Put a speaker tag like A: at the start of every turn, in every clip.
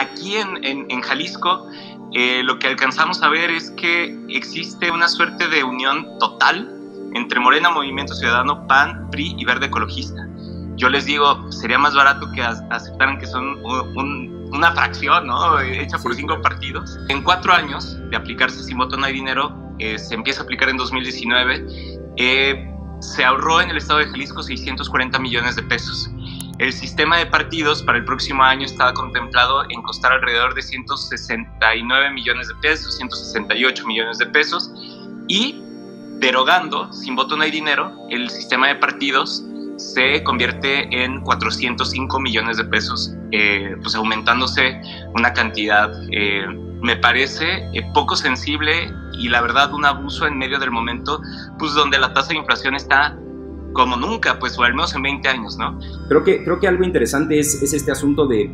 A: aquí en Jalisco lo que alcanzamos a ver es que existe una suerte de unión total entre Morena, Movimiento Ciudadano, PAN, PRI y Verde Ecologista. Yo les digo, sería más barato que aceptaran que son una fracción, ¿no? Hecha por 5 partidos. En 4 años de aplicarse Sin Voto No Hay Dinero, se empieza a aplicar en 2019, se ahorró en el estado de Jalisco 640 millones de pesos. El sistema de partidos para el próximo año estaba contemplado en costar alrededor de 169 millones de pesos, 168 millones de pesos, y derogando Sin Voto No Hay Dinero, el sistema de partidos se convierte en 405 millones de pesos, pues aumentándose una cantidad, me parece poco sensible y la verdad un abuso en medio del momento, pues donde la tasa de inflación está como nunca, pues, o al menos en 20 años, ¿no?
B: Creo que algo interesante es este asunto de,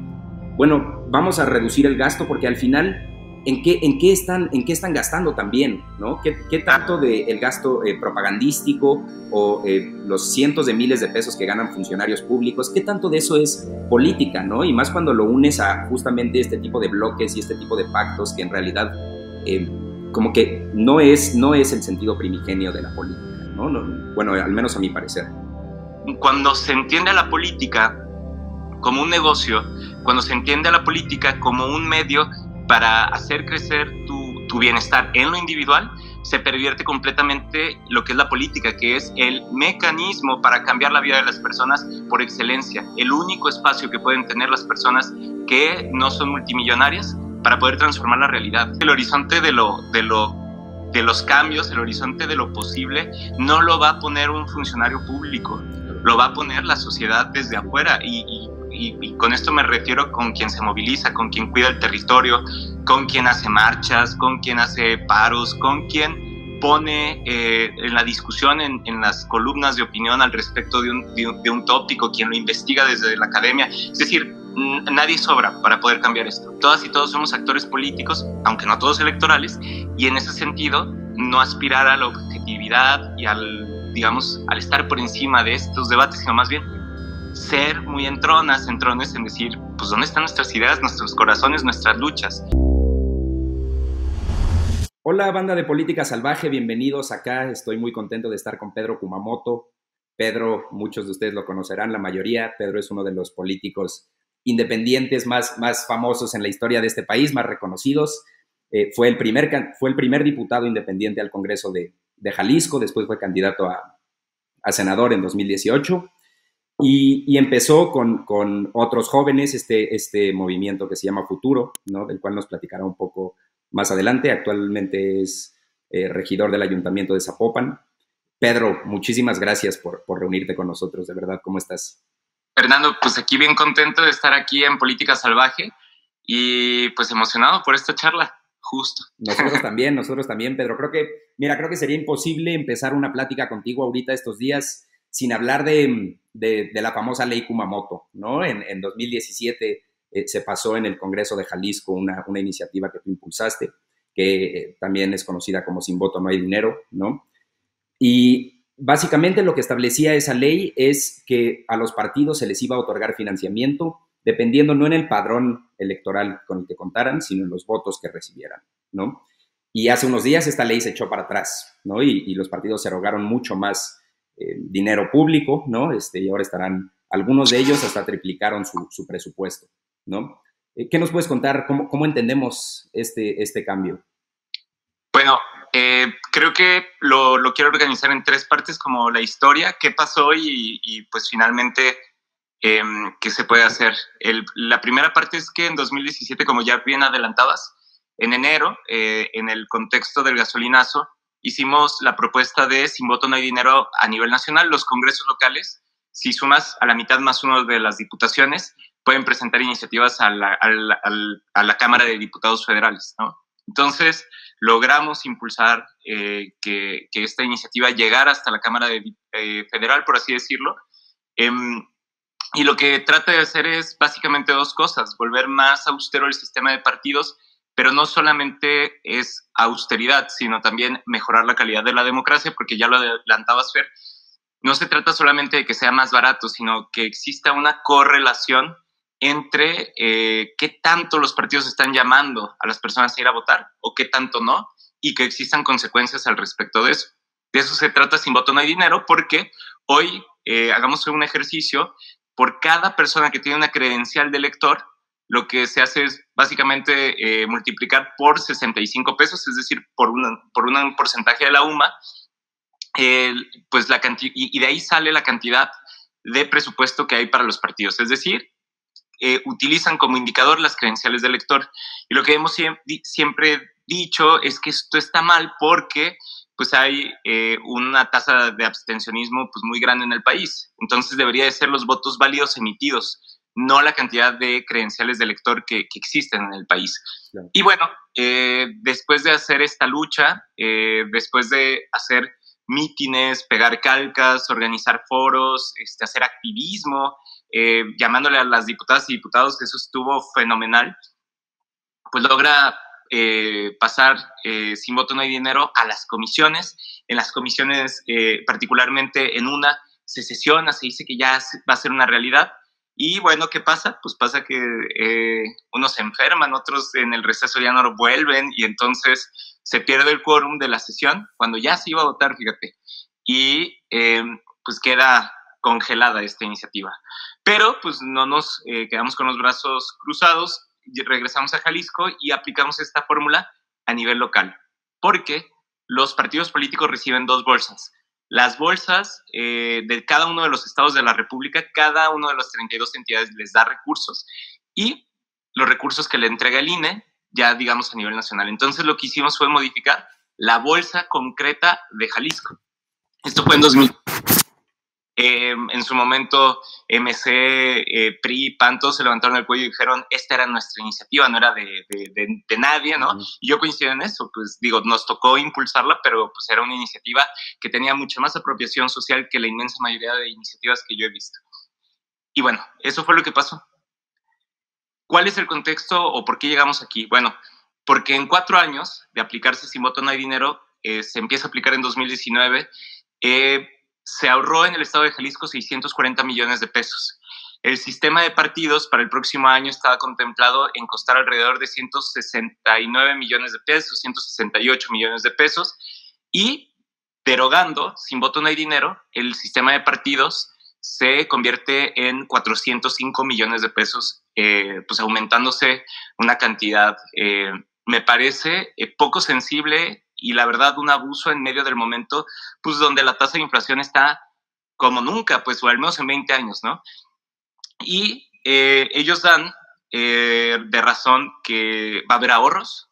B: bueno, vamos a reducir el gasto porque al final, ¿en qué están gastando también, ¿no? ¿Qué tanto del gasto propagandístico o los cientos de miles de pesos que ganan funcionarios públicos, qué tanto de eso es política, ¿no? Y más cuando lo unes a justamente este tipo de bloques y este tipo de pactos que en realidad como que no es el sentido primigenio de la política, ¿no? Bueno, al menos a mi parecer.
A: Cuando se entiende a la política como un negocio, cuando se entiende a la política como un medio para hacer crecer tu bienestar en lo individual, se pervierte completamente lo que es la política, que es el mecanismo para cambiar la vida de las personas por excelencia, el único espacio que pueden tener las personas que no son multimillonarias para poder transformar la realidad. El horizonte de los cambios, el horizonte de lo posible, no lo va a poner un funcionario público, lo va a poner la sociedad desde afuera y con esto me refiero con quien se moviliza, con quien cuida el territorio, con quien hace marchas, con quien hace paros, con quien pone en la discusión en las columnas de opinión al respecto de un tópico, quien lo investiga desde la academia. Es decir, nadie sobra para poder cambiar esto. Todas y todos somos actores políticos, aunque no todos electorales, y en ese sentido no aspirar a la objetividad y al estar por encima de estos debates, sino más bien ser muy entrones en decir, pues, ¿dónde están nuestras ideas, nuestros corazones, nuestras luchas?
B: Hola, banda de Política Salvaje, bienvenidos acá. Estoy muy contento de estar con Pedro Kumamoto. Pedro, muchos de ustedes lo conocerán, la mayoría. Pedro es uno de los políticos independientes más famosos en la historia de este país, más reconocidos. Fue el primer diputado independiente al Congreso de Jalisco, después fue candidato a senador en 2018. Y empezó con otros jóvenes este movimiento que se llama Futuro, ¿no? Del cual nos platicará un poco más adelante. Actualmente es regidor del Ayuntamiento de Zapopan. Pedro, muchísimas gracias por reunirte con nosotros, de verdad, ¿cómo estás?
A: Fernando, pues aquí bien contento de estar aquí en Política Salvaje y pues emocionado por esta charla, justo.
B: Nosotros también, Pedro. Creo que sería imposible empezar una plática contigo ahorita estos días sin hablar de la famosa ley Kumamoto, ¿no? En 2017 se pasó en el Congreso de Jalisco una iniciativa que tú impulsaste, que también es conocida como Sin Voto No Hay Dinero, ¿no? Y básicamente lo que establecía esa ley es que a los partidos se les iba a otorgar financiamiento dependiendo no en el padrón electoral con el que contaran, sino en los votos que recibieran, ¿no? Y hace unos días esta ley se echó para atrás, ¿no? Y los partidos se erogaron mucho más dinero público, ¿no? Y ahora estarán, algunos de ellos hasta triplicaron su presupuesto, ¿no? ¿Qué nos puedes contar? ¿Cómo entendemos este cambio?
A: Bueno, creo que lo quiero organizar en 3 partes, como la historia, qué pasó y pues finalmente qué se puede hacer. La primera parte es que en 2017, como ya bien adelantabas, en enero, en el contexto del gasolinazo, hicimos la propuesta de Sin Voto No Hay Dinero a nivel nacional. Los congresos locales, si sumas a la mitad más uno de las diputaciones, pueden presentar iniciativas a la Cámara de Diputados Federales, ¿no? Entonces, logramos impulsar que esta iniciativa llegara hasta la Cámara Federal, por así decirlo. Y lo que trata de hacer es básicamente 2 cosas: volver más austero el sistema de partidos, pero no solamente es austeridad, sino también mejorar la calidad de la democracia, porque ya lo adelantabas, Fer. No se trata solamente de que sea más barato, sino que exista una correlación entre qué tanto los partidos están llamando a las personas a ir a votar o qué tanto no, y que existan consecuencias al respecto de eso. De eso se trata Sin Voto No Hay Dinero, porque hoy hagamos un ejercicio. Por cada persona que tiene una credencial de elector, lo que se hace es básicamente multiplicar por 65 pesos, es decir, por un porcentaje de la UMA, pues y de ahí sale la cantidad de presupuesto que hay para los partidos. Es decir, utilizan como indicador las credenciales del elector. Y lo que hemos siempre dicho es que esto está mal porque pues hay una tasa de abstencionismo pues muy grande en el país. Entonces debería de ser los votos válidos emitidos, no la cantidad de credenciales de elector que existen en el país. Claro. Y bueno, después de hacer esta lucha, después de hacer mítines, pegar calcas, organizar foros, hacer activismo, llamándole a las diputadas y diputados, eso estuvo fenomenal, pues logra pasar Sin Voto No Hay Dinero a las comisiones. En las comisiones, particularmente en una, se sesiona, se dice que ya va a ser una realidad. Y bueno, ¿qué pasa? Pues pasa que unos se enferman, otros en el receso ya no vuelven, y entonces se pierde el quórum de la sesión cuando ya se iba a votar, fíjate. Y pues queda congelada esta iniciativa. Pero pues no nos quedamos con los brazos cruzados, regresamos a Jalisco y aplicamos esta fórmula a nivel local, porque los partidos políticos reciben 2 bolsas. Las bolsas de cada uno de los estados de la República, cada uno de las 32 entidades les da recursos, y los recursos que le entrega el INE, ya digamos a nivel nacional. Entonces lo que hicimos fue modificar la bolsa concreta de Jalisco. Esto fue en 2000. En su momento, MC, PRI, PAN, todos se levantaron el cuello y dijeron, esta era nuestra iniciativa, no era de nadie, ¿no? Y yo coincido en eso, pues digo, nos tocó impulsarla, pero pues era una iniciativa que tenía mucha más apropiación social que la inmensa mayoría de iniciativas que yo he visto. Y bueno, eso fue lo que pasó. ¿Cuál es el contexto o por qué llegamos aquí? Bueno, porque en 4 años de aplicarse Sin Voto No Hay Dinero, se empieza a aplicar en 2019, se ahorró en el estado de Jalisco 640 millones de pesos. El sistema de partidos para el próximo año estaba contemplado en costar alrededor de 169 millones de pesos, 168 millones de pesos, y derogando Sin Voto No Hay Dinero, el sistema de partidos se convierte en 405 millones de pesos, pues aumentándose una cantidad, me parece poco sensible, y la verdad un abuso en medio del momento, pues donde la tasa de inflación está como nunca, pues o al menos en 20 años, ¿no? Y ellos dan de razón que va a haber ahorros,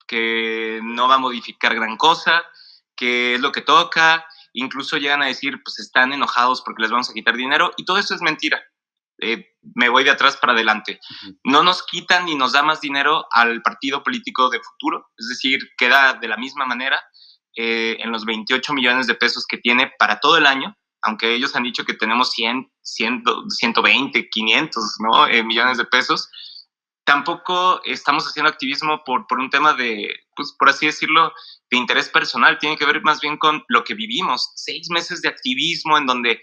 A: que no va a modificar gran cosa, que es lo que toca. Incluso llegan a decir, pues están enojados porque les vamos a quitar dinero, y todo eso es mentira. Me voy de atrás para adelante. No nos quitan ni nos da más dinero al partido político de futuro, es decir, queda de la misma manera en los 28 millones de pesos que tiene para todo el año, aunque ellos han dicho que tenemos 100, 120, 500, ¿no? Millones de pesos. Tampoco estamos haciendo activismo por un tema de, pues por así decirlo, de interés personal. Tiene que ver más bien con lo que vivimos. 6 meses de activismo en donde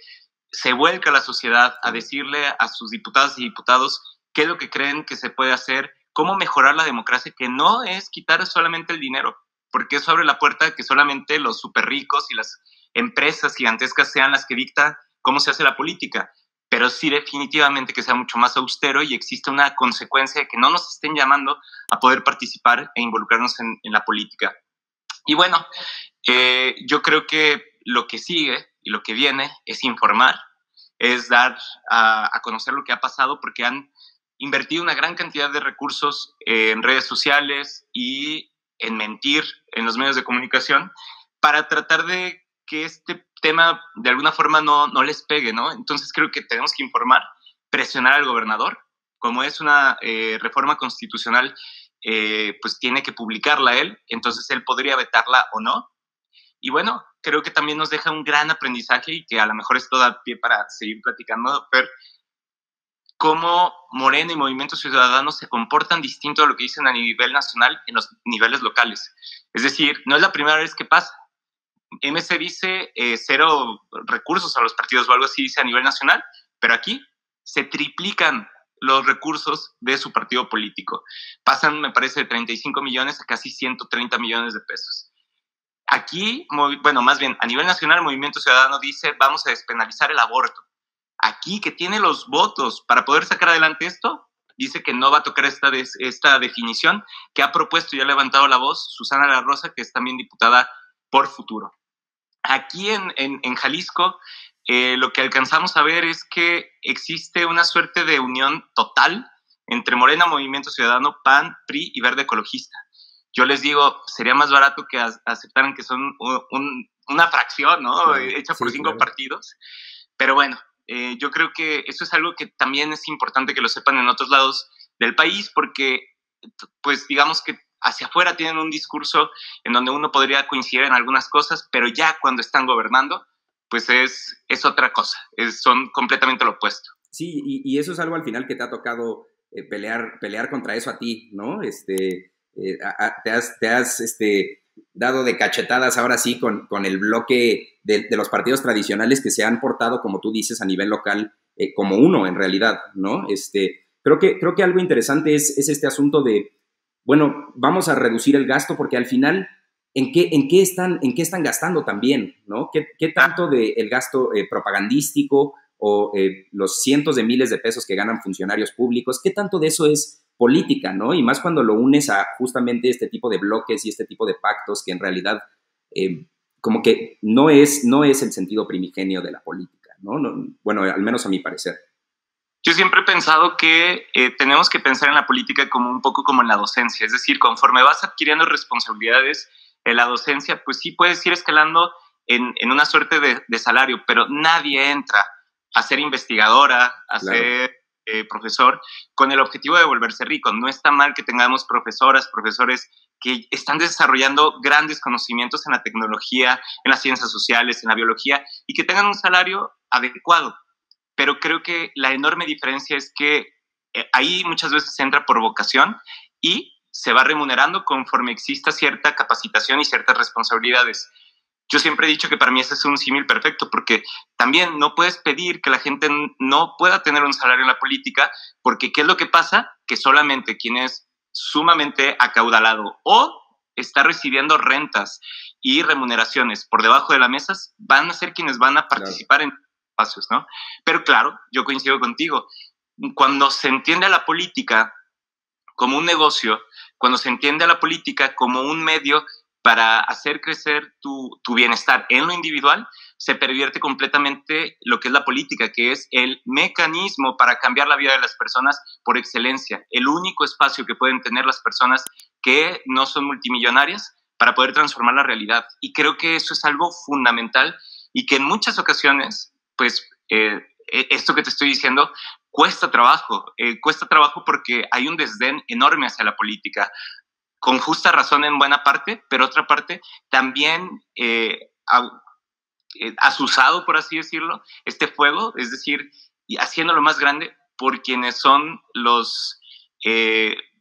A: se vuelca la sociedad a decirle a sus diputadas y diputados qué es lo que creen que se puede hacer, cómo mejorar la democracia, que no es quitar solamente el dinero, porque eso abre la puerta a que solamente los súper ricos y las empresas gigantescas sean las que dictan cómo se hace la política, pero sí definitivamente que sea mucho más austero y existe una consecuencia de que no nos estén llamando a poder participar e involucrarnos en la política. Y bueno, yo creo que lo que sigue y lo que viene es informar, es dar a conocer lo que ha pasado, porque han invertido una gran cantidad de recursos en redes sociales y en mentir en los medios de comunicación para tratar de que este tema de alguna forma no les pegue, ¿no? Entonces creo que tenemos que informar, presionar al gobernador, como es una reforma constitucional, pues tiene que publicarla él, entonces él podría vetarla o no. Y bueno, creo que también nos deja un gran aprendizaje, y que a lo mejor esto da pie para seguir platicando, pero cómo Morena y Movimiento Ciudadano se comportan distinto a lo que dicen a nivel nacional en los niveles locales. Es decir, no es la primera vez que pasa. MC dice 0 recursos a los partidos o algo así dice a nivel nacional, pero aquí se triplican los recursos de su partido político. Pasan, me parece, de 35 millones a casi 130 millones de pesos. Aquí, bueno, más bien, a nivel nacional, el Movimiento Ciudadano dice, vamos a despenalizar el aborto. Aquí, que tiene los votos para poder sacar adelante esto, dice que no va a tocar esta definición que ha propuesto y ha levantado la voz Susana La Rosa, que es también diputada por Futuro. Aquí en Jalisco, lo que alcanzamos a ver es que existe una suerte de unión total entre Morena, Movimiento Ciudadano, PAN, PRI y Verde Ecologista. Yo les digo, sería más barato que aceptaran que son una fracción, ¿no? Claro, hecha por 5 partidos. Pero bueno, yo creo que eso es algo que también es importante que lo sepan en otros lados del país, porque, pues, digamos que hacia afuera tienen un discurso en donde uno podría coincidir en algunas cosas, pero ya cuando están gobernando, pues es otra cosa, son completamente lo opuesto.
B: Sí, y eso es algo al final que te ha tocado pelear contra eso a ti, ¿no? Te has dado de cachetadas ahora sí con el bloque de los partidos tradicionales que se han portado, como tú dices, a nivel local, como uno en realidad, ¿no? Creo que algo interesante es este asunto de, bueno, vamos a reducir el gasto porque al final, ¿en qué están gastando también, ¿no? ¿Qué tanto del gasto propagandístico o los cientos de miles de pesos que ganan funcionarios públicos, qué tanto de eso es política, ¿no? Y más cuando lo unes a justamente este tipo de bloques y este tipo de pactos que en realidad como que no es el sentido primigenio de la política, ¿no? Bueno, al menos a mi parecer.
A: Yo siempre he pensado que tenemos que pensar en la política como un poco como en la docencia, es decir, conforme vas adquiriendo responsabilidades en la docencia, pues sí puedes ir escalando en una suerte de salario, pero nadie entra a ser investigadora, a ser profesor, con el objetivo de volverse rico. No está mal que tengamos profesores que están desarrollando grandes conocimientos en la tecnología, en las ciencias sociales, en la biología, y que tengan un salario adecuado. Pero creo que la enorme diferencia es que ahí muchas veces se entra por vocación y se va remunerando conforme exista cierta capacitación y ciertas responsabilidades. Yo siempre he dicho que para mí ese es un símil perfecto, porque también no puedes pedir que la gente no pueda tener un salario en la política, porque ¿qué es lo que pasa? Que solamente quien es sumamente acaudalado o está recibiendo rentas y remuneraciones por debajo de las mesas van a ser quienes van a participar en espacios, ¿no? Pero claro, yo coincido contigo. Cuando se entiende a la política como un negocio, cuando se entiende a la política como un medio para hacer crecer tu bienestar en lo individual, se pervierte completamente lo que es la política, que es el mecanismo para cambiar la vida de las personas por excelencia, el único espacio que pueden tener las personas que no son multimillonarias para poder transformar la realidad. Y creo que eso es algo fundamental y que en muchas ocasiones, pues, esto que te estoy diciendo cuesta trabajo porque hay un desdén enorme hacia la política, con justa razón en buena parte, pero otra parte también asusado, por así decirlo, este fuego, es decir, haciéndolo más grande por quienes son los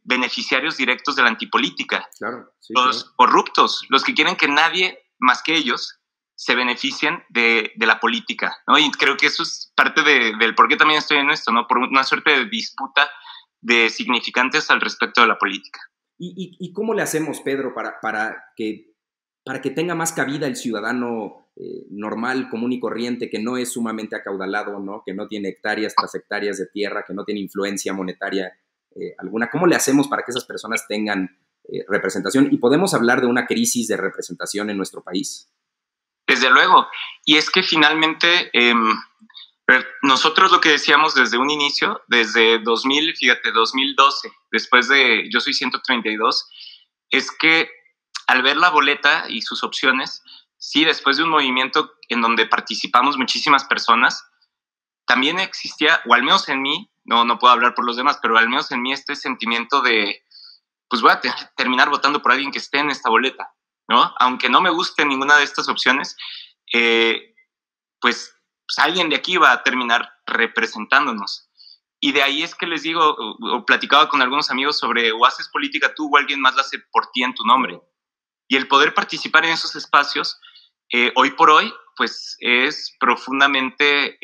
A: beneficiarios directos de la antipolítica,
B: claro, sí,
A: los corruptos, los que quieren que nadie más que ellos se beneficien de la política, ¿no? Y creo que eso es parte del por qué también estoy en esto, ¿no? Por una suerte de disputa de significantes al respecto de la política.
B: ¿Y cómo le hacemos, Pedro, para que tenga más cabida el ciudadano normal, común y corriente, que no es sumamente acaudalado, ¿no? Que no tiene hectáreas tras hectáreas de tierra, que no tiene influencia monetaria alguna? ¿Cómo le hacemos para que esas personas tengan representación? Y podemos hablar de una crisis de representación en nuestro país.
A: Desde luego. Y es que finalmente nosotros lo que decíamos desde un inicio, desde 2012, después de Yo Soy 132, es que al ver la boleta y sus opciones, sí, después de un movimiento en donde participamos muchísimas personas, también existía, o al menos en mí, no puedo hablar por los demás, pero al menos en mí este sentimiento de, pues voy a terminar votando por alguien que esté en esta boleta, ¿no? Aunque no me guste ninguna de estas opciones, pues alguien de aquí va a terminar representándonos. Y de ahí es que les digo, o platicaba con algunos amigos sobre o haces política tú o alguien más la hace por ti en tu nombre. Y el poder participar en esos espacios, hoy por hoy, pues es profundamente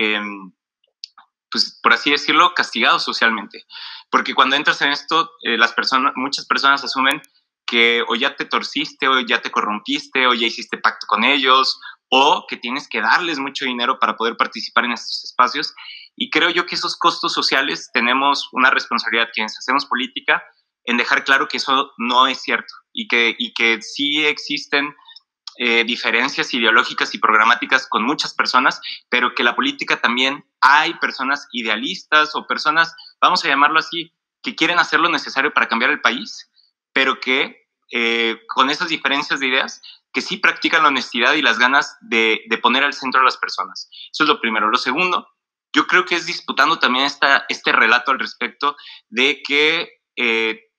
A: pues por así decirlo, castigados socialmente. Porque cuando entras en esto, muchas personas asumen que o ya te torciste, o ya te corrompiste, o ya hiciste pacto con ellos, o que tienes que darles mucho dinero para poder participar en estos espacios. Y creo yo que esos costos sociales tenemos una responsabilidad quienes hacemos política en dejar claro que eso no es cierto y que sí existen diferencias ideológicas y programáticas con muchas personas, pero que la política también hay personas idealistas o personas, vamos a llamarlo así, que quieren hacer lo necesario para cambiar el país, pero que con esas diferencias de ideas, que sí practican la honestidad y las ganas de poner al centro a las personas. Eso es lo primero. Lo segundo, yo creo que es disputando también este relato al respecto de que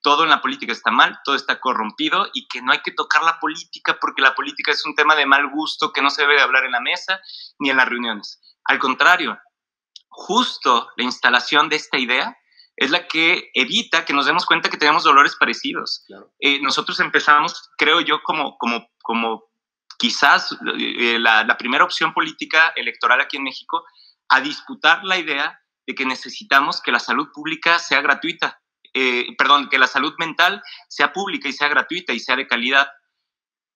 A: todo en la política está mal, todo está corrompido y que no hay que tocar la política porque la política es un tema de mal gusto que no se debe de hablar en la mesa ni en las reuniones. Al contrario, justo la instalación de esta idea es la que evita que nos demos cuenta que tenemos dolores parecidos.
B: Claro.
A: Nosotros empezamos, creo yo, como quizás la primera opción política electoral aquí en México, a disputar la idea de que necesitamos que la salud pública sea gratuita. Que la salud mental sea pública y sea gratuita y sea de calidad.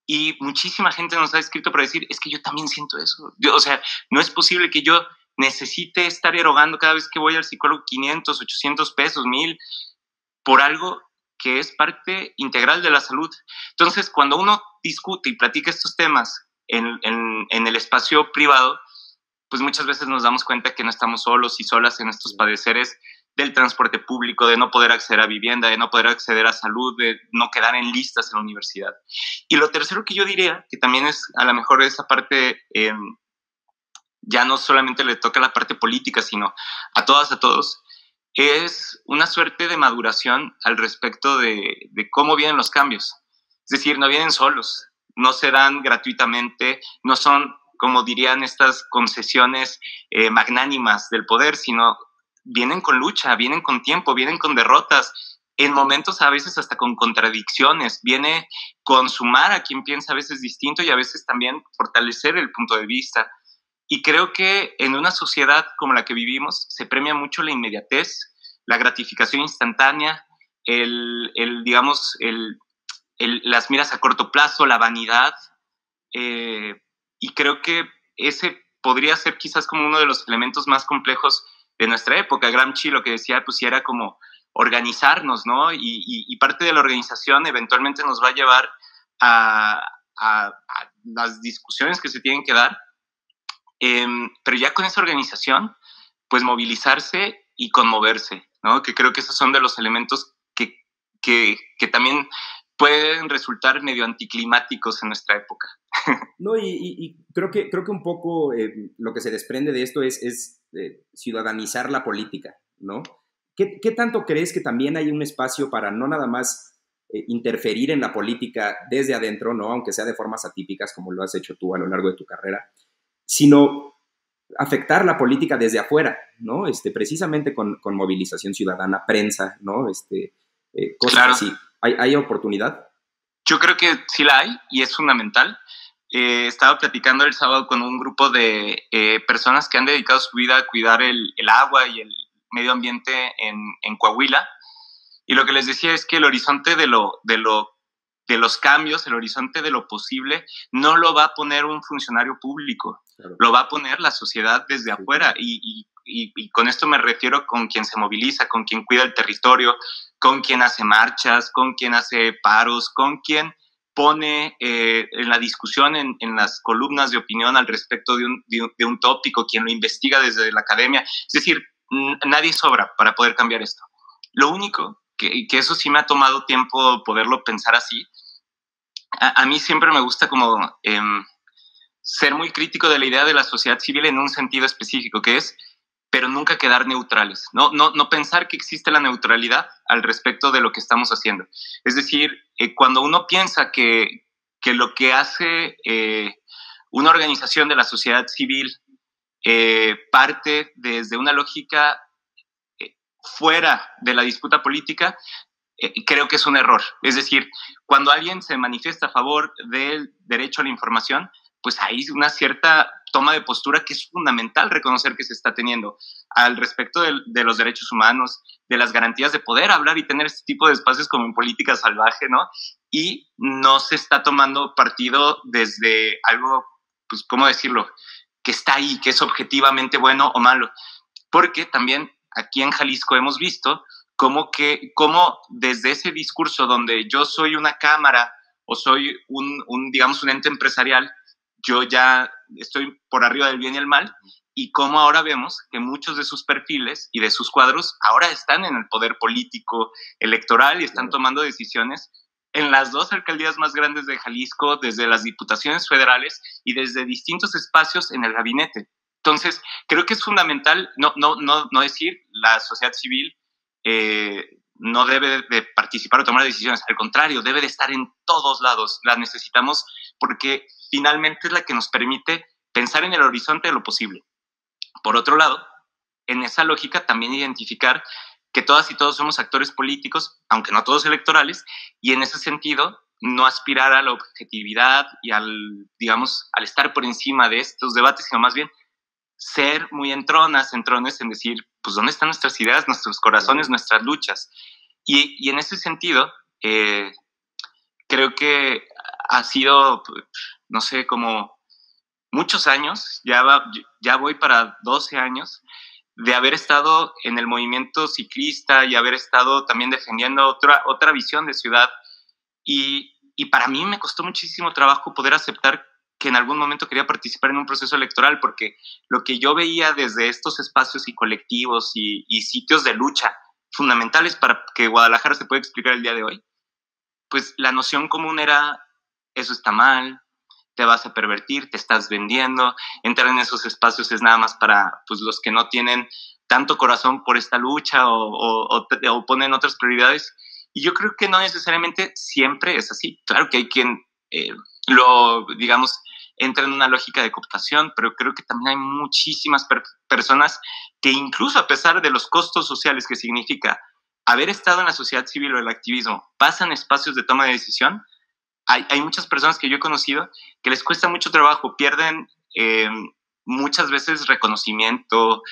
A: Y muchísima gente nos ha escrito para decir, es que yo también siento eso. O sea, no es posible que yo necesite estar erogando cada vez que voy al psicólogo 500, 800 pesos, 1000, por algo que es parte integral de la salud. Entonces, cuando uno discute y platica estos temas en el espacio privado, pues muchas veces nos damos cuenta que no estamos solos y solas en estos padeceres del transporte público, de no poder acceder a vivienda, de no poder acceder a salud, de no quedar en listas en la universidad. Y lo tercero que yo diría, que también es a lo mejor esa parte, ya no solamente le toca la parte política, sino a todas, a todos, es una suerte de maduración al respecto de cómo vienen los cambios. Es decir, no vienen solos, no se dan gratuitamente, no son, como dirían, estas concesiones magnánimas del poder, sino vienen con lucha, vienen con tiempo, vienen con derrotas, en momentos a veces hasta con contradicciones, viene con sumar a quien piensa a veces distinto y a veces también fortalecer el punto de vista. Y creo que en una sociedad como la que vivimos se premia mucho la inmediatez, la gratificación instantánea, las miras a corto plazo, la vanidad, y creo que ese podría ser quizás como uno de los elementos más complejos de nuestra época. Gramsci lo que decía, pues, era como organizarnos, ¿no? Y parte de la organización eventualmente nos va a llevar a las discusiones que se tienen que dar, pero ya con esa organización, pues movilizarse y conmoverse, ¿no? Que creo que esos son de los elementos que también pueden resultar medio anticlimáticos en nuestra época.
B: No, y creo que un poco lo que se desprende de esto es ciudadanizar la política, ¿no? ¿Qué tanto crees que también hay un espacio para no nada más interferir en la política desde adentro, ¿no? Aunque sea de formas atípicas, como lo has hecho tú a lo largo de tu carrera, sino afectar la política desde afuera, ¿no? Precisamente con movilización ciudadana, prensa, ¿no? Cosas
A: claro.
B: Así. ¿Hay oportunidad?
A: Yo creo que sí la hay y es fundamental. Estaba platicando el sábado con un grupo de personas que han dedicado su vida a cuidar el agua y el medio ambiente en Coahuila, y lo que les decía es que el horizonte de los cambios, el horizonte de lo posible, no lo va a poner un funcionario público, claro. Lo va a poner la sociedad desde afuera, y con esto me refiero con quien se moviliza, con quien cuida el territorio, con quien hace marchas, con quien hace paros, con quien pone en la discusión, en las columnas de opinión al respecto de un tópico, quien lo investiga desde la academia. Es decir, nadie sobra para poder cambiar esto. Lo único, que eso sí me ha tomado tiempo poderlo pensar así, a mí siempre me gusta como ser muy crítico de la idea de la sociedad civil en un sentido específico, que es, pero nunca quedar neutrales, no pensar que existe la neutralidad al respecto de lo que estamos haciendo. Es decir, cuando uno piensa que lo que hace una organización de la sociedad civil parte desde una lógica fuera de la disputa política, creo que es un error. Es decir, cuando alguien se manifiesta a favor del derecho a la información, pues hay una cierta toma de postura que es fundamental reconocer que se está teniendo al respecto de los derechos humanos, de las garantías de poder hablar y tener este tipo de espacios como en política salvaje, ¿no? Y no se está tomando partido desde algo, pues, ¿cómo decirlo?, que está ahí, que es objetivamente bueno o malo. Porque también aquí en Jalisco hemos visto cómo desde ese discurso donde yo soy una cámara o soy digamos, un ente empresarial, yo ya estoy por arriba del bien y el mal, y cómo ahora vemos que muchos de sus perfiles y de sus cuadros ahora están en el poder político electoral y están tomando decisiones en las 2 alcaldías más grandes de Jalisco, desde las diputaciones federales y desde distintos espacios en el gabinete. Entonces, creo que es fundamental no decir la sociedad civil no debe de participar o tomar decisiones, al contrario, debe de estar en todos lados, la necesitamos porque finalmente es la que nos permite pensar en el horizonte de lo posible. Por otro lado, en esa lógica también identificar que todas y todos somos actores políticos, aunque no todos electorales, y en ese sentido no aspirar a la objetividad y digamos, al estar por encima de estos debates, sino más bien ser muy entrones en decir, pues, ¿dónde están nuestras ideas, nuestros corazones, nuestras luchas? Y en ese sentido, creo que ha sido, no sé, como muchos años, ya voy para 12 años, de haber estado en el movimiento ciclista y haber estado también defendiendo otra visión de ciudad. Y para mí me costó muchísimo trabajo poder aceptar que en algún momento quería participar en un proceso electoral, porque lo que yo veía desde estos espacios y colectivos y sitios de lucha fundamentales para que Guadalajara se pueda explicar el día de hoy, pues la noción común era, eso está mal, te vas a pervertir, te estás vendiendo, entrar en esos espacios es nada más para, pues, los que no tienen tanto corazón por esta lucha o ponen otras prioridades. Y yo creo que no necesariamente siempre es así. Claro que hay quien digamos, entra en una lógica de cooptación, pero creo que también hay muchísimas personas que incluso a pesar de los costos sociales que significa haber estado en la sociedad civil o el activismo, pasan espacios de toma de decisión. Hay muchas personas que yo he conocido que les cuesta mucho trabajo, pierden muchas veces reconocimiento,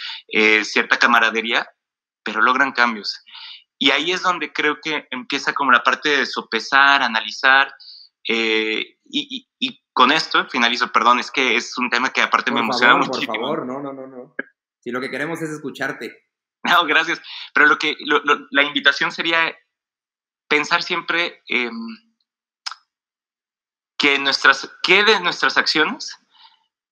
A: cierta camaradería, pero logran cambios. Y ahí es donde creo que empieza como la parte de sopesar, analizar, y con esto finalizo, perdón, es que es un tema que aparte me emociona muchísimo.
B: Por favor, no. Si lo que queremos es escucharte.
A: No, gracias. Pero la invitación sería pensar siempre que de nuestras acciones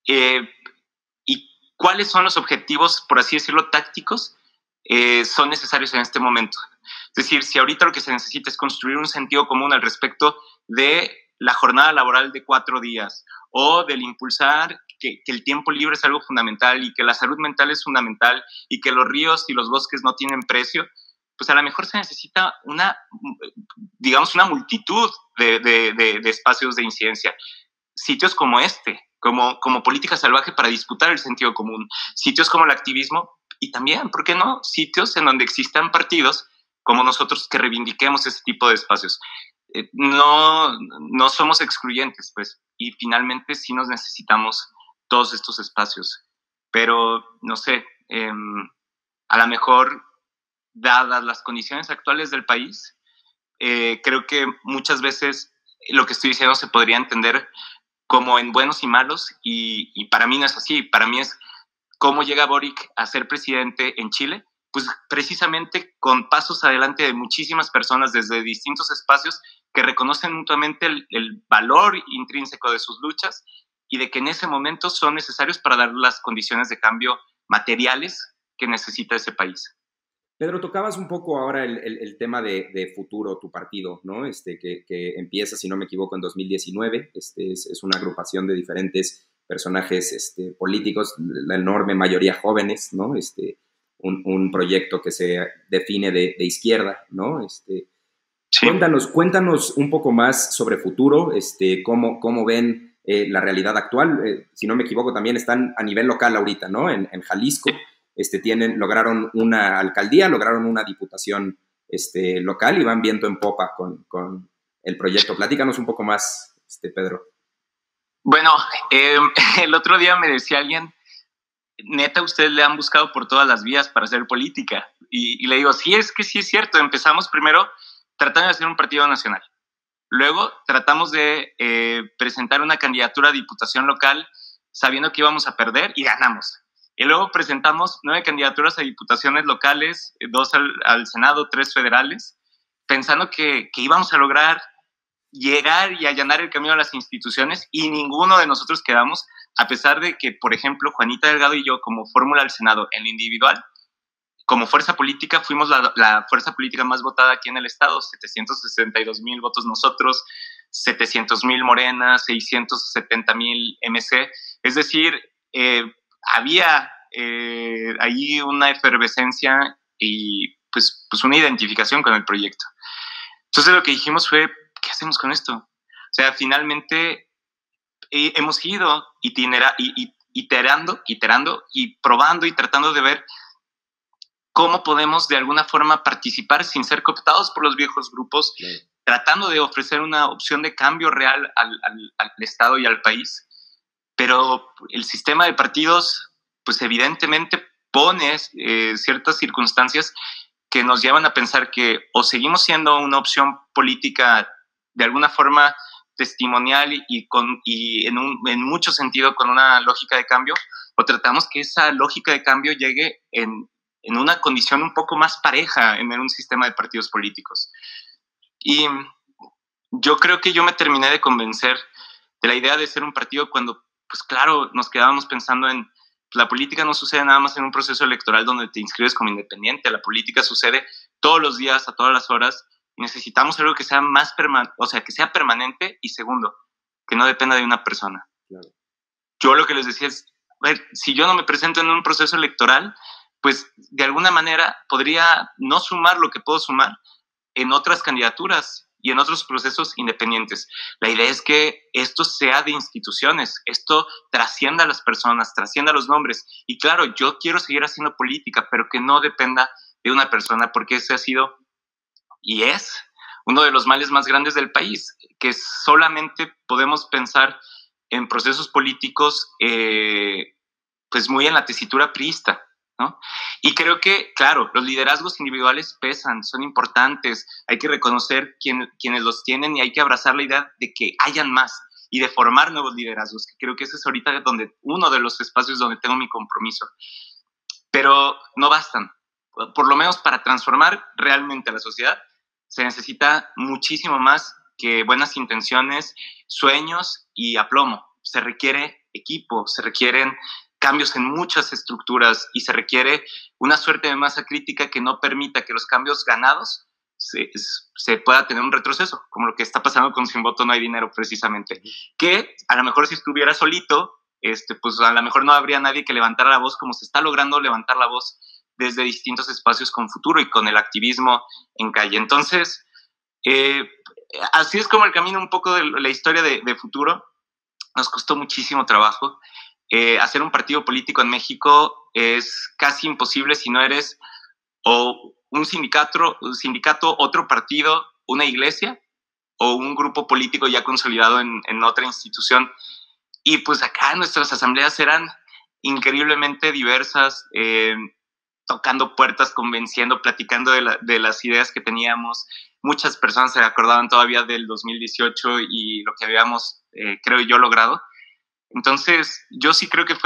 A: y cuáles son los objetivos, por así decirlo, tácticos, son necesarios en este momento. Es decir, si ahorita lo que se necesita es construir un sentido común al respecto de la jornada laboral de 4 días o del impulsar que el tiempo libre es algo fundamental y que la salud mental es fundamental y que los ríos y los bosques no tienen precio, pues a lo mejor se necesita una multitud de espacios de incidencia. Sitios como como política salvaje para disputar el sentido común, sitios como el activismo y también, ¿por qué no?, sitios en donde existan partidos como nosotros que reivindiquemos ese tipo de espacios. No somos excluyentes, pues, y finalmente sí nos necesitamos todos estos espacios. Pero, no sé, a lo mejor, dadas las condiciones actuales del país, creo que muchas veces lo que estoy diciendo se podría entender como en buenos y malos, y para mí no es así. Para mí es cómo llega Boric a ser presidente en Chile, pues precisamente con pasos adelante de muchísimas personas desde distintos espacios que reconocen mutuamente el valor intrínseco de sus luchas y de que en ese momento son necesarios para dar las condiciones de cambio materiales que necesita ese país.
B: Pedro, tocabas un poco ahora el tema de Futuro, tu partido, ¿no? Que empieza, si no me equivoco, en 2019. Es una agrupación de diferentes personajes políticos, la enorme mayoría jóvenes, ¿no? Un proyecto que se define de izquierda, ¿no? Sí. Cuéntanos un poco más sobre Futuro, cómo ven la realidad actual. Si no me equivoco, también están a nivel local ahorita, ¿no? En Jalisco. Lograron una alcaldía, lograron una diputación local y van viento en popa con el proyecto. Platícanos un poco más, Pedro.
A: Bueno, eh, el otro día me decía alguien, neta, ustedes le han buscado por todas las vías para hacer política. Y le digo, sí, es que sí es cierto. Empezamos primero tratando de hacer un partido nacional. Luego tratamos de presentar una candidatura a diputación local sabiendo que íbamos a perder y ganamos. Y luego presentamos 9 candidaturas a diputaciones locales, 2 al Senado, 3 federales, pensando que íbamos a lograr llegar y allanar el camino a las instituciones, y ninguno de nosotros quedamos, a pesar de que, por ejemplo, Juanita Delgado y yo, como fórmula al Senado en lo individual, como fuerza política, fuimos la fuerza política más votada aquí en el estado, 762,000 votos nosotros, 700,000 Morena, 670,000 MC. Es decir, había ahí una efervescencia y pues una identificación con el proyecto. Entonces lo que dijimos fue, ¿qué hacemos con esto? O sea, finalmente hemos ido iterando y probando y tratando de ver cómo podemos de alguna forma participar sin ser cooptados por los viejos grupos, claro, tratando de ofrecer una opción de cambio real al Estado y al país. Pero el sistema de partidos, pues evidentemente pone ciertas circunstancias que nos llevan a pensar que o seguimos siendo una opción política de alguna forma testimonial y en mucho sentido con una lógica de cambio, o tratamos que esa lógica de cambio llegue en una condición un poco más pareja en un sistema de partidos políticos. Y yo creo que yo me terminé de convencer de la idea de ser un partido cuando, pues claro, nos quedábamos pensando en la política no sucede nada más en un proceso electoral donde te inscribes como independiente, la política sucede todos los días, a todas las horas, y necesitamos algo que sea más que sea permanente, y segundo, que no dependa de una persona. Claro. Yo lo que les decía es, a ver, si yo no me presento en un proceso electoral, pues de alguna manera podría no sumar lo que puedo sumar en otras candidaturas y en otros procesos independientes. La idea es que esto sea de instituciones, esto trascienda a las personas, trascienda a los nombres. Y claro, yo quiero seguir haciendo política, pero que no dependa de una persona, porque ese ha sido y es uno de los males más grandes del país, que solamente podemos pensar en procesos políticos pues muy en la tesitura priista, ¿no? Y creo que, claro, los liderazgos individuales pesan, son importantes, hay que reconocer quienes los tienen y hay que abrazar la idea de que hayan más y de formar nuevos liderazgos, que creo que ese es ahorita uno de los espacios donde tengo mi compromiso. Pero no bastan. Por lo menos para transformar realmente a la sociedad se necesita muchísimo más que buenas intenciones, sueños y aplomo. Se requiere equipo, se requieren cambios en muchas estructuras y se requiere una suerte de masa crítica que no permita que los cambios ganados se pueda tener un retroceso, como lo que está pasando con Sin Voto No Hay Dinero precisamente, que a lo mejor si estuviera solito, pues a lo mejor no habría nadie que levantara la voz como se está logrando levantar la voz desde distintos espacios con Futuro y con el activismo en calle. Entonces, así es como el camino un poco de la historia de Futuro. Nos costó muchísimo trabajo. Hacer un partido político en México es casi imposible si no eres o un sindicato, otro partido, una iglesia o un grupo político ya consolidado en otra institución. Y pues acá nuestras asambleas eran increíblemente diversas, tocando puertas, convenciendo, platicando de las ideas que teníamos. Muchas personas se acordaban todavía del 2018 y lo que habíamos, creo yo, logrado. Entonces, yo sí creo que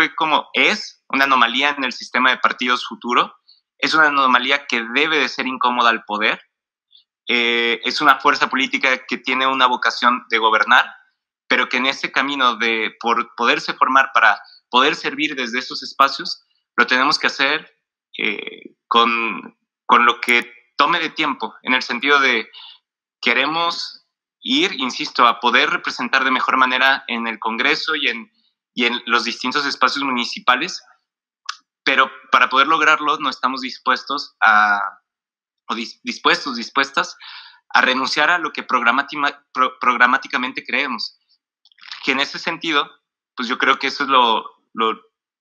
A: es una anomalía en el sistema de partidos futuro. Es una anomalía que debe de ser incómoda al poder. Es una fuerza política que tiene una vocación de gobernar, pero que en ese camino de por poderse formar para poder servir desde esos espacios, lo tenemos que hacer con lo que tome de tiempo, en el sentido de queremos ir, insisto, a poder representar de mejor manera en el Congreso y en los distintos espacios municipales, pero para poder lograrlo no estamos dispuestas a renunciar a lo que programáticamente creemos. Que en ese sentido, pues yo creo que eso es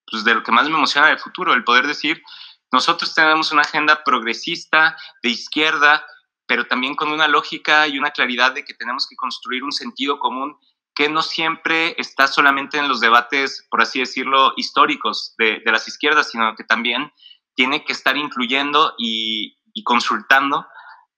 A: pues de lo que más me emociona del futuro, el poder decir, nosotros tenemos una agenda progresista, de izquierda, pero también con una lógica y una claridad de que tenemos que construir un sentido común que no siempre está solamente en los debates, por así decirlo, históricos de las izquierdas, sino que también tiene que estar incluyendo y consultando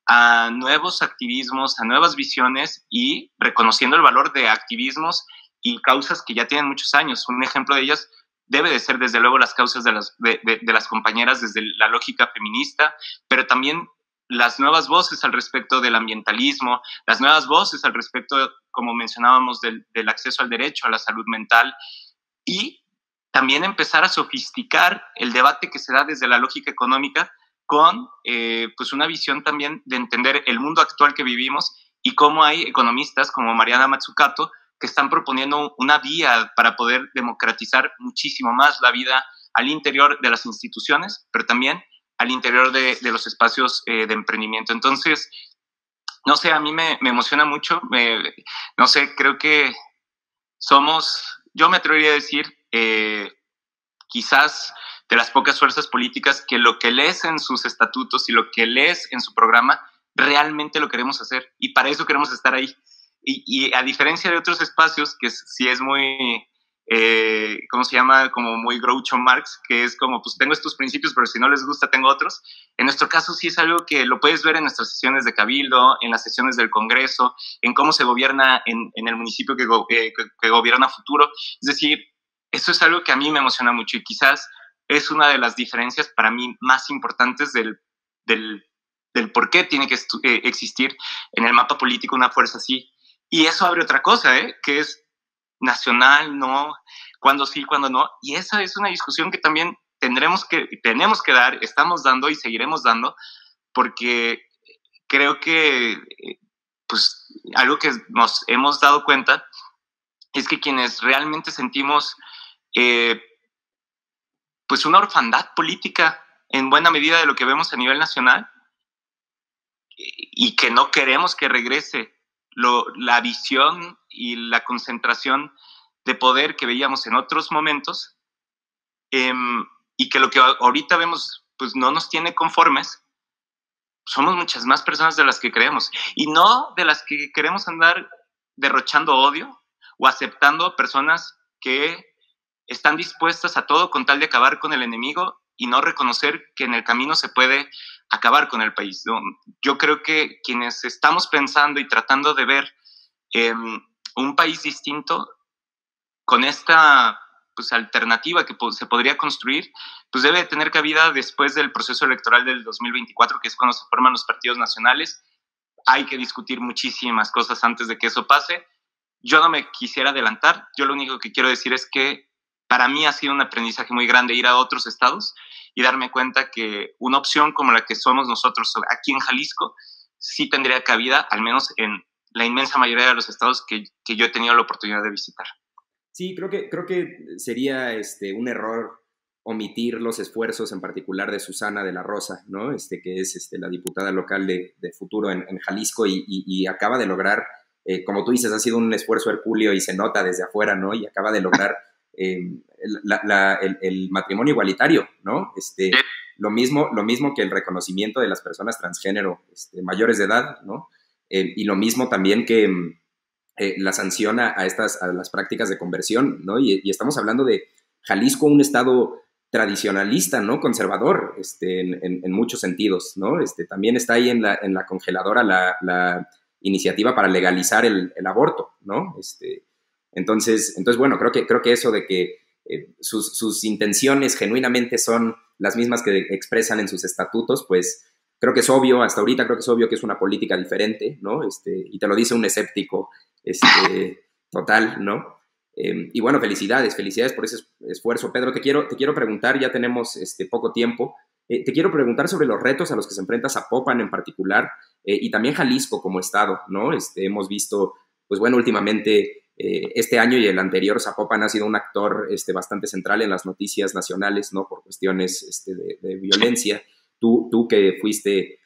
A: a nuevos activismos, a nuevas visiones y reconociendo el valor de activismos y causas que ya tienen muchos años. Un ejemplo de ellas debe de ser, desde luego, las causas de las compañeras desde la lógica feminista, pero también las nuevas voces al respecto del ambientalismo, las nuevas voces al respecto, como mencionábamos, del acceso al derecho a la salud mental, y también empezar a sofisticar el debate que se da desde la lógica económica con pues una visión también de entender el mundo actual que vivimos y cómo hay economistas como Mariana Mazzucato que están proponiendo una vía para poder democratizar muchísimo más la vida al interior de las instituciones, pero también al interior de los espacios de emprendimiento. Entonces, no sé, a mí me emociona mucho, no sé, creo que yo me atrevería a decir, quizás de las pocas fuerzas políticas que lo que lees en sus estatutos y lo que lees en su programa, realmente lo queremos hacer, y para eso queremos estar ahí. Y a diferencia de otros espacios, que sí es muy, ¿cómo se llama? Como muy Groucho Marx, que es como, pues tengo estos principios, pero si no les gusta, tengo otros. En nuestro caso sí es algo que lo puedes ver en nuestras sesiones de Cabildo, en las sesiones del Congreso, en cómo se gobierna en el municipio que gobierna a futuro. Es decir, eso es algo que a mí me emociona mucho y quizás es una de las diferencias para mí más importantes del por qué tiene que existir en el mapa político una fuerza así. Y eso abre otra cosa, que es nacional, no, cuándo sí, cuándo no. Y esa es una discusión que también tenemos que dar, estamos dando y seguiremos dando, porque creo que pues algo que nos hemos dado cuenta es que quienes realmente sentimos pues una orfandad política en buena medida de lo que vemos a nivel nacional y que no queremos que regrese la visión y la concentración de poder que veíamos en otros momentos, y que lo que ahorita vemos pues no nos tiene conformes. Somos muchas más personas de las que creemos y no de las que queremos andar derrochando odio o aceptando personas que están dispuestas a todo con tal de acabar con el enemigo y no reconocer que en el camino se puede acabar con el país, ¿no? Yo creo que quienes estamos pensando y tratando de ver un país distinto con esta pues, alternativa que se podría construir, pues debe tener cabida después del proceso electoral del 2024, que es cuando se forman los partidos nacionales. Hay que discutir muchísimas cosas antes de que eso pase. Yo no me quisiera adelantar, yo lo único que quiero decir es que para mí ha sido un aprendizaje muy grande ir a otros estados y darme cuenta que una opción como la que somos nosotros aquí en Jalisco sí tendría cabida, al menos en la inmensa mayoría de los estados que yo he tenido la oportunidad de visitar.
B: Sí, creo que sería un error omitir los esfuerzos en particular de Susana de la Rosa, ¿no? Que es la diputada local de Futuro en Jalisco y acaba de lograr, como tú dices, ha sido un esfuerzo hercúleo y se nota desde afuera, ¿no? Y acaba de lograr el matrimonio igualitario, ¿no? Lo mismo que el reconocimiento de las personas transgénero mayores de edad, ¿no? Y lo mismo también que la sanción a las prácticas de conversión, ¿no? Y estamos hablando de Jalisco, un estado tradicionalista, ¿no? Conservador, en muchos sentidos, ¿no? También está ahí en la congeladora la iniciativa para legalizar el aborto, ¿no? Entonces, bueno, creo que eso de que sus intenciones genuinamente son las mismas que expresan en sus estatutos, pues creo que es obvio, hasta ahorita creo que es obvio que es una política diferente, ¿no? Y te lo dice un escéptico total, ¿no? Y bueno, felicidades por ese esfuerzo. Pedro, te quiero preguntar, ya tenemos poco tiempo, te quiero preguntar sobre los retos a los que se enfrenta Zapopan en particular, y también Jalisco como estado, ¿no? Hemos visto, pues bueno, últimamente este año y el anterior, Zapopan ha sido un actor bastante central en las noticias nacionales, ¿no? Por cuestiones de violencia. Tú que fuiste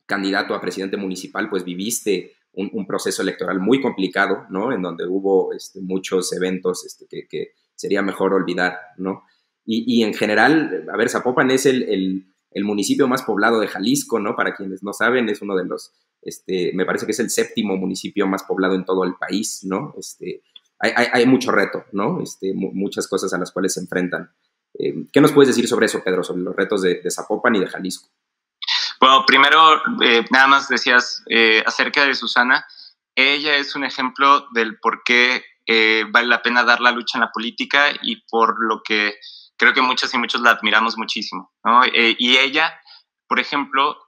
B: candidato a presidente municipal, pues viviste un proceso electoral muy complicado, ¿no? En donde hubo muchos eventos que sería mejor olvidar, ¿no? Y en general, a ver, Zapopan es el municipio más poblado de Jalisco, ¿no? Para quienes no saben, es uno de los, me parece que es el 7º municipio más poblado en todo el país, ¿no? Hay mucho reto, ¿no? Muchas cosas a las cuales se enfrentan. ¿Qué nos puedes decir sobre eso, Pedro, sobre los retos de Zapopan y de Jalisco?
A: Bueno, primero, nada más decías acerca de Susana. Ella es un ejemplo del por qué vale la pena dar la lucha en la política y por lo que creo que muchas y muchos la admiramos muchísimo, ¿no? Y ella, por ejemplo,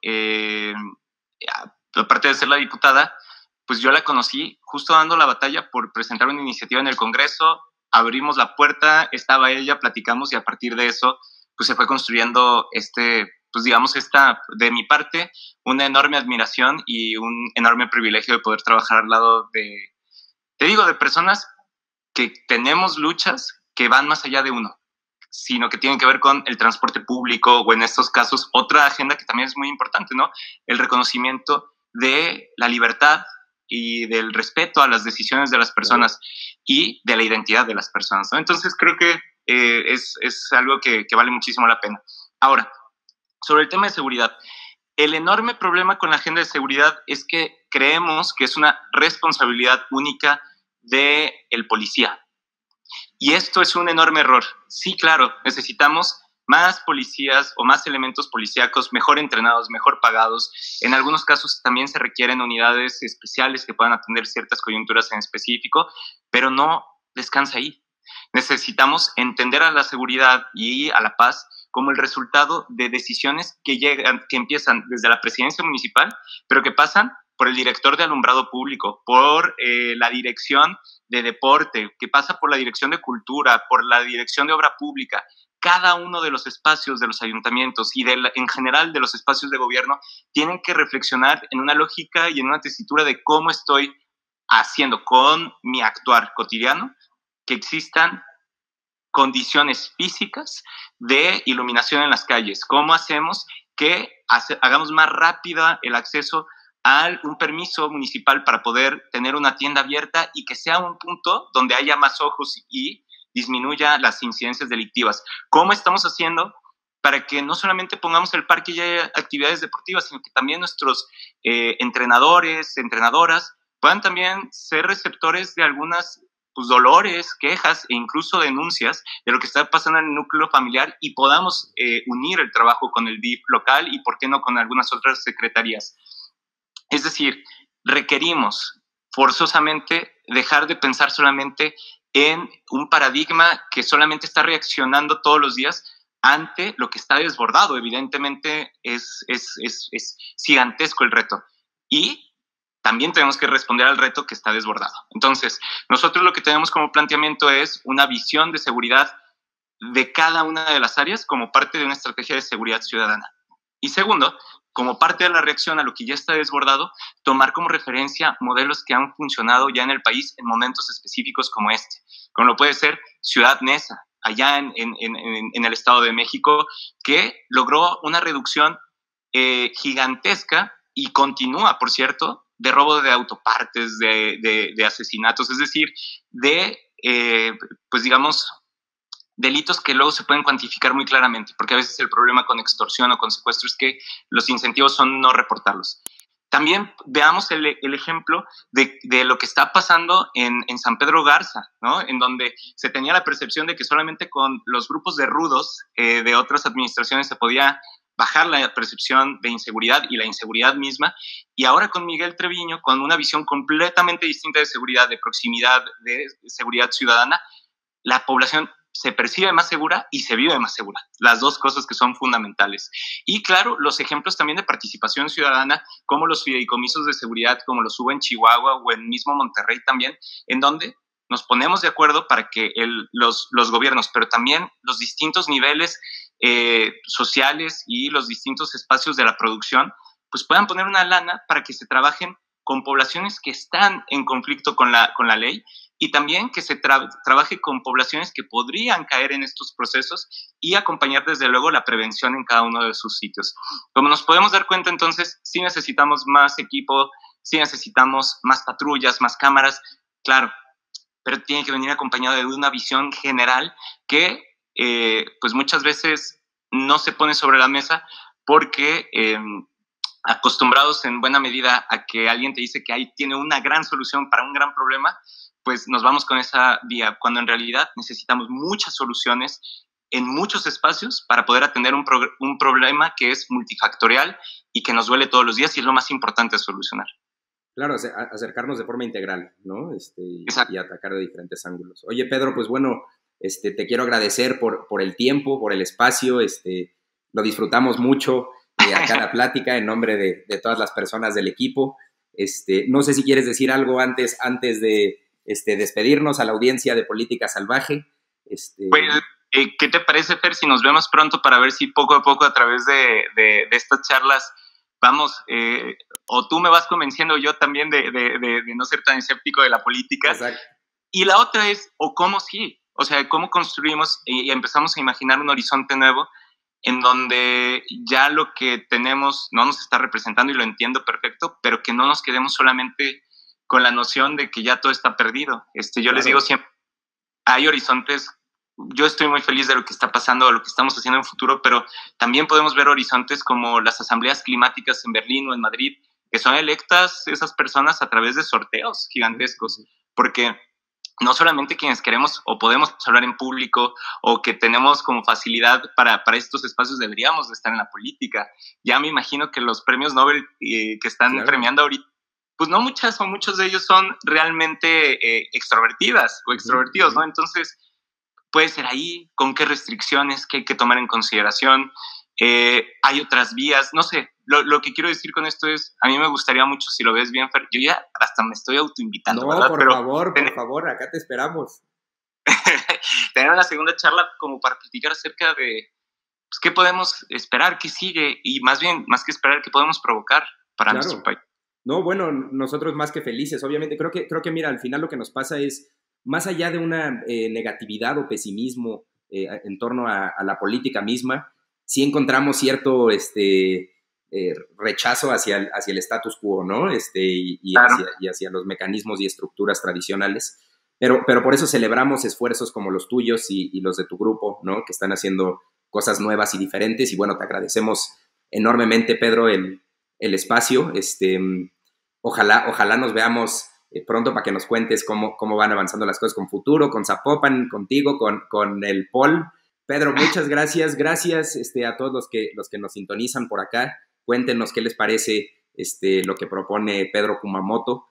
A: aparte de ser la diputada, pues yo la conocí justo dando la batalla por presentar una iniciativa en el Congreso, abrimos la puerta, estaba ella, platicamos y a partir de eso pues se fue construyendo pues digamos de mi parte, una enorme admiración y un enorme privilegio de poder trabajar al lado te digo, de personas que tenemos luchas que van más allá de uno, sino que tienen que ver con el transporte público o en estos casos otra agenda que también es muy importante, ¿no? El reconocimiento de la libertad y del respeto a las decisiones de las personas y de la identidad de las personas, ¿no? Entonces creo que es algo que vale muchísimo la pena. Ahora, sobre el tema de seguridad, el enorme problema con la agenda de seguridad es que creemos que es una responsabilidad única del policía. Y esto es un enorme error. Sí, claro, necesitamos más policías o más elementos policíacos mejor entrenados, mejor pagados. En algunos casos también se requieren unidades especiales que puedan atender ciertas coyunturas en específico, pero no descansa ahí. Necesitamos entender a la seguridad y a la paz como el resultado de decisiones que empiezan desde la presidencia municipal, pero que pasan por el director de alumbrado público, por la dirección de deporte, que pasa por la dirección de cultura, por la dirección de obra pública. Cada uno de los espacios de los ayuntamientos y en general de los espacios de gobierno tienen que reflexionar en una lógica y en una tesitura de cómo estoy haciendo con mi actuar cotidiano que existan condiciones físicas de iluminación en las calles. ¿Cómo hacemos que hagamos más rápida el acceso a un permiso municipal para poder tener una tienda abierta y que sea un punto donde haya más ojos y disminuya las incidencias delictivas? ¿Cómo estamos haciendo para que no solamente pongamos el parque y haya actividades deportivas, sino que también nuestros entrenadores, entrenadoras, puedan también ser receptores de algunas dolores, quejas e incluso denuncias de lo que está pasando en el núcleo familiar y podamos unir el trabajo con el DIF local y, por qué no, con algunas otras secretarías? Es decir, requerimos forzosamente dejar de pensar solamente en un paradigma que solamente está reaccionando todos los días ante lo que está desbordado. Evidentemente es gigantesco el reto. Y también tenemos que responder al reto que está desbordado. Entonces, nosotros lo que tenemos como planteamiento es una visión de seguridad de cada una de las áreas como parte de una estrategia de seguridad ciudadana. Y segundo, como parte de la reacción a lo que ya está desbordado, tomar como referencia modelos que han funcionado ya en el país en momentos específicos como este, como lo puede ser Ciudad Neza, allá en el Estado de México, que logró una reducción gigantesca y continúa, por cierto, de robo de autopartes, de asesinatos, es decir, pues digamos, delitos que luego se pueden cuantificar muy claramente, porque a veces el problema con extorsión o con secuestro es que los incentivos son no reportarlos. También veamos el ejemplo de lo que está pasando en San Pedro Garza, ¿no? En donde se tenía la percepción de que solamente con los grupos de rudos de otras administraciones se podía bajar la percepción de inseguridad y la inseguridad misma, y ahora con Miguel Treviño, con una visión completamente distinta de seguridad, de proximidad, de seguridad ciudadana, la población se percibe más segura y se vive más segura, las dos cosas que son fundamentales. Y claro, los ejemplos también de participación ciudadana, como los fideicomisos de seguridad, como los hubo en Chihuahua o en mismo Monterrey también, en donde nos ponemos de acuerdo para que los gobiernos, pero también los distintos niveles sociales y los distintos espacios de la producción, pues puedan poner una lana para que se trabajen con poblaciones que están en conflicto con la ley y también que se trabaje con poblaciones que podrían caer en estos procesos y acompañar desde luego la prevención en cada uno de sus sitios. Como nos podemos dar cuenta, entonces, sí necesitamos más equipo, sí necesitamos más patrullas, más cámaras, claro, pero tiene que venir acompañado de una visión general que pues muchas veces no se pone sobre la mesa porque acostumbrados en buena medida a que alguien te dice que ahí tiene una gran solución para un gran problema, pues nos vamos con esa vía, cuando en realidad necesitamos muchas soluciones en muchos espacios para poder atender un problema que es multifactorial y que nos duele todos los días y es lo más importante a solucionar.
B: Claro, acercarnos de forma integral, ¿no? Y atacar de diferentes ángulos. Oye, Pedro, pues bueno, te quiero agradecer por el tiempo, por el espacio, lo disfrutamos mucho acá la plática en nombre de todas las personas del equipo. No sé si quieres decir algo antes de despedirnos a la audiencia de Política Salvaje.
A: Pues, ¿qué te parece, Fer, si nos vemos pronto para ver si poco a poco a través de estas charlas vamos, o tú me vas convenciendo yo también de no ser tan escéptico de la política?
B: Exacto.
A: Y la otra es, o cómo sí, o sea, cómo construimos y empezamos a imaginar un horizonte nuevo en donde ya lo que tenemos no nos está representando, y lo entiendo perfecto, pero que no nos quedemos solamente con la noción de que ya todo está perdido. Yo les digo siempre, hay horizontes. Yo estoy muy feliz de lo que está pasando, de lo que estamos haciendo en el futuro, pero también podemos ver horizontes como las asambleas climáticas en Berlín o en Madrid, que son electas esas personas a través de sorteos gigantescos, porque no solamente quienes queremos o podemos hablar en público o que tenemos como facilidad para estos espacios deberíamos de estar en la política. Ya me imagino que los premios Nobel que están premiando ahorita, pues no muchas o muchos de ellos son realmente extrovertidas o extrovertidos, ¿no? Entonces, puede ser ahí, con qué restricciones, qué hay que tomar en consideración. Hay otras vías, no sé. Lo que quiero decir con esto es, a mí me gustaría mucho, si lo ves bien, Fer, yo ya hasta me estoy autoinvitando,
B: ¿verdad? Por favor, acá te esperamos.
A: Tener una segunda charla como para platicar acerca de pues, qué podemos esperar, qué sigue, y más bien, más que esperar, qué podemos provocar para nuestro país.
B: No, bueno, nosotros más que felices, obviamente. Creo que, mira, al final lo que nos pasa es, más allá de una negatividad o pesimismo en torno a la política misma, sí encontramos cierto rechazo hacia el status quo, ¿no? Hacia los mecanismos y estructuras tradicionales. Pero por eso celebramos esfuerzos como los tuyos y los de tu grupo, ¿no? Que están haciendo cosas nuevas y diferentes. Y bueno, te agradecemos enormemente, Pedro, el espacio. Ojalá nos veamos pronto para que nos cuentes cómo van avanzando las cosas con Futuro, con Zapopan, contigo, con el Pol. Pedro, muchas gracias. Gracias a todos los que nos sintonizan por acá. Cuéntenos qué les parece lo que propone Pedro Kumamoto.